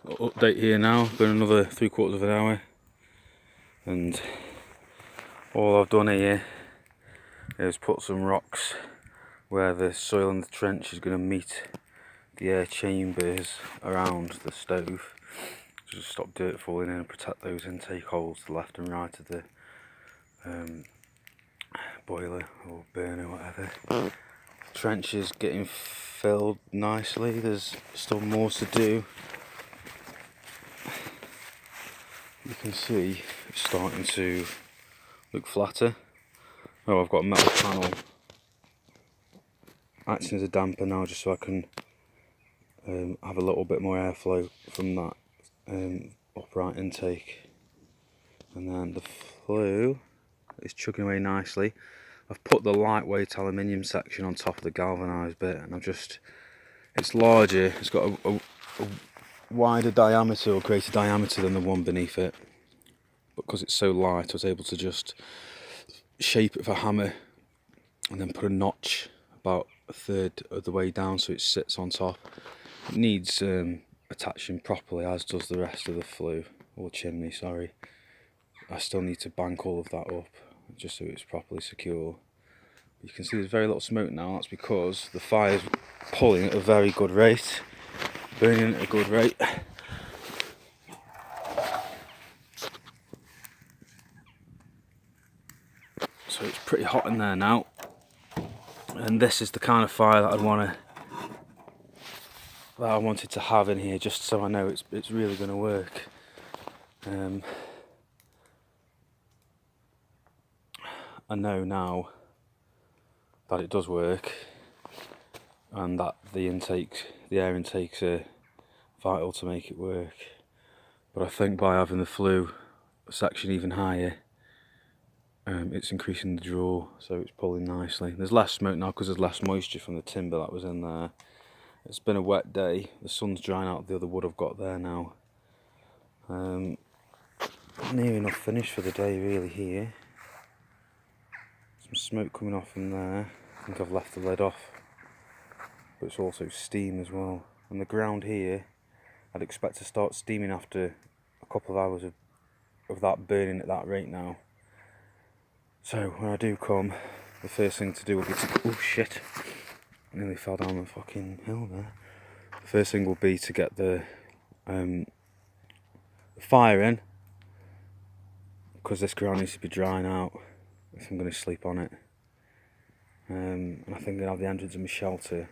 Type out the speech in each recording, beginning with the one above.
Update here now, been another 3/4 of an hour, and all I've done here is put some rocks where the soil in the trench is going to meet the air chambers around the stove, to just stop dirt falling in and protect those intake holes to the left and right of the boiler or burner, whatever. The trench is getting filled nicely, there's still more to do. You can see it's starting to look flatter. Oh, I've got a metal panel acting as a damper now, just so I can have a little bit more airflow from that upright intake. And then the flue is chugging away nicely. I've put the lightweight aluminium section on top of the galvanised bit, and it's larger, it's got a wider diameter or greater diameter than the one beneath it. But because it's so light, I was able to just shape it with a hammer and then put a notch about a third of the way down so it sits on top. It needs attaching properly, as does the rest of the flue, or chimney, sorry. I still need to bank all of that up just so it's properly secure. You can see there's very little smoke now. That's because the fire's pulling at a very good rate, burning at a good rate. So it's pretty hot in there now, and this is the kind of fire that I wanted to have in here, just so I know it's really going to work. I know now that it does work, and that the air intakes are vital to make it work. But I think by having the flue section even higher, it's increasing the draw, so it's pulling nicely. There's less smoke now because there's less moisture from the timber that was in there. It's been a wet day, the sun's drying out the other wood I've got there now. Near enough finished for the day really here. Some smoke coming off from there. I think I've left the lid off, but it's also steam as well. And the ground here, I'd expect to start steaming after a couple of hours of that burning at that rate now. So when I do come, the first thing to do will be to... oh shit, I nearly fell down the fucking hill there. The first thing will be to get the fire in, because this ground needs to be drying out if I'm going to sleep on it. And I think I'm going to have the entrance of my shelter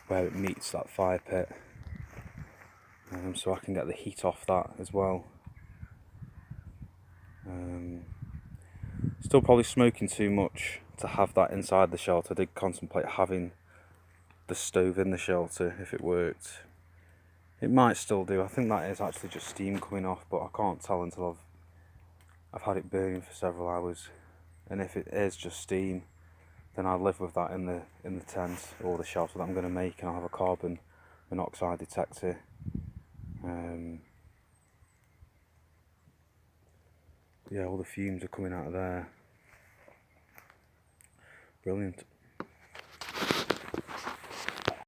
where it meets that fire pit, so I can get the heat off that as well. Still probably smoking too much to have that inside the shelter. I did contemplate having the stove in the shelter if it worked. It might still do. I think that is actually just steam coming off, but I can't tell until I've had it burning for several hours. And if it is just steam, then I'll live with that in the tent or the shelter that I'm going to make, and I'll have a carbon monoxide detector. Yeah, all the fumes are coming out of there. Brilliant.